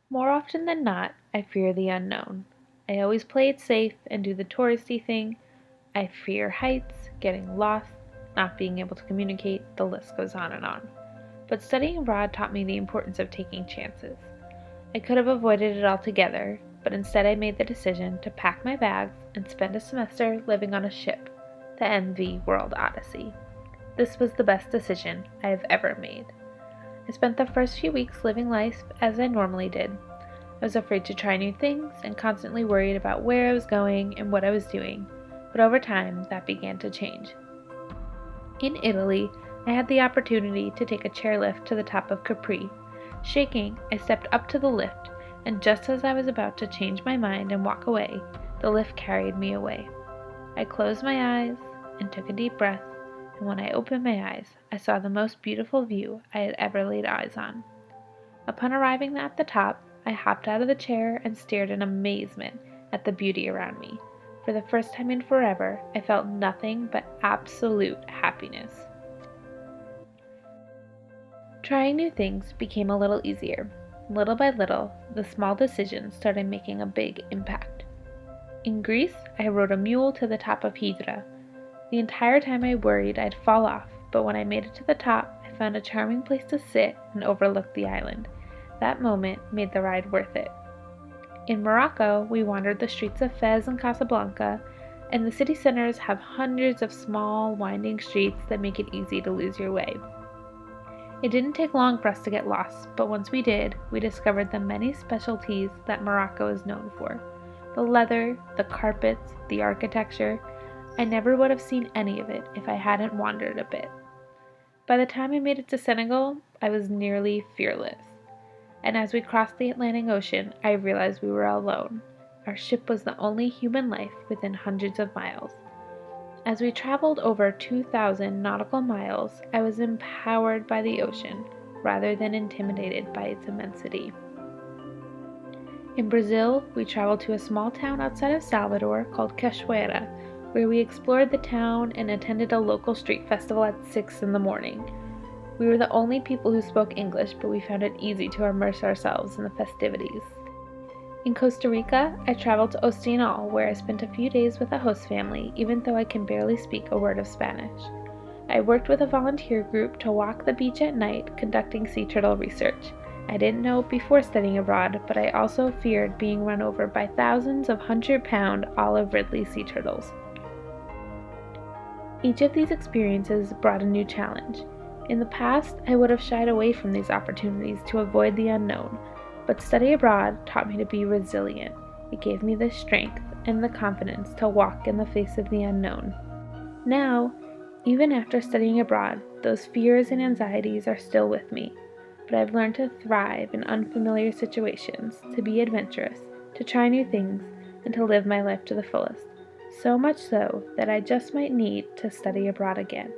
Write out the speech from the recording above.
More often than not, I fear the unknown. I always play it safe and do the touristy thing. I fear heights, getting lost, not being able to communicate, the list goes on and on. But studying abroad taught me the importance of taking chances. I could have avoided it altogether, but instead I made the decision to pack my bags and spend a semester living on a ship, the MV World Odyssey. This was the best decision I have ever made. I spent the first few weeks living life as I normally did. I was afraid to try new things and constantly worried about where I was going and what I was doing, but over time that began to change. In Italy, I had the opportunity to take a chairlift to the top of Capri. Shaking, I stepped up to the lift, and just as I was about to change my mind and walk away, the lift carried me away. I closed my eyes and took a deep breath, and when I opened my eyes, I saw the most beautiful view I had ever laid eyes on. Upon arriving at the top, I hopped out of the chair and stared in amazement at the beauty around me. For the first time in forever, I felt nothing but absolute happiness. Trying new things became a little easier. Little by little, the small decisions started making a big impact. In Greece, I rode a mule to the top of Hydra. The entire time I worried I'd fall off, but when I made it to the top, I found a charming place to sit and overlook the island. That moment made the ride worth it. In Morocco, we wandered the streets of Fez and Casablanca, and the city centers have hundreds of small, winding streets that make it easy to lose your way. It didn't take long for us to get lost, but once we did, we discovered the many specialties that Morocco is known for. The leather, the carpets, the architecture. I never would have seen any of it if I hadn't wandered a bit. By the time I made it to Senegal, I was nearly fearless. And as we crossed the Atlantic Ocean, I realized we were alone. Our ship was the only human life within hundreds of miles. As we traveled over 2,000 nautical miles, I was empowered by the ocean rather than intimidated by its immensity. In Brazil, we traveled to a small town outside of Salvador called Cachoeira, where we explored the town and attended a local street festival at 6 in the morning. We were the only people who spoke English, but we found it easy to immerse ourselves in the festivities. In Costa Rica, I traveled to Ostinol, where I spent a few days with a host family, even though I can barely speak a word of Spanish. I worked with a volunteer group to walk the beach at night, conducting sea turtle research. I didn't know before studying abroad, but I also feared being run over by thousands of 100-pound olive ridley sea turtles. Each of these experiences brought a new challenge. In the past, I would have shied away from these opportunities to avoid the unknown, but study abroad taught me to be resilient. It gave me the strength and the confidence to walk in the face of the unknown. Now, even after studying abroad, those fears and anxieties are still with me, but I've learned to thrive in unfamiliar situations, to be adventurous, to try new things, and to live my life to the fullest. So much so that I just might need to study abroad again.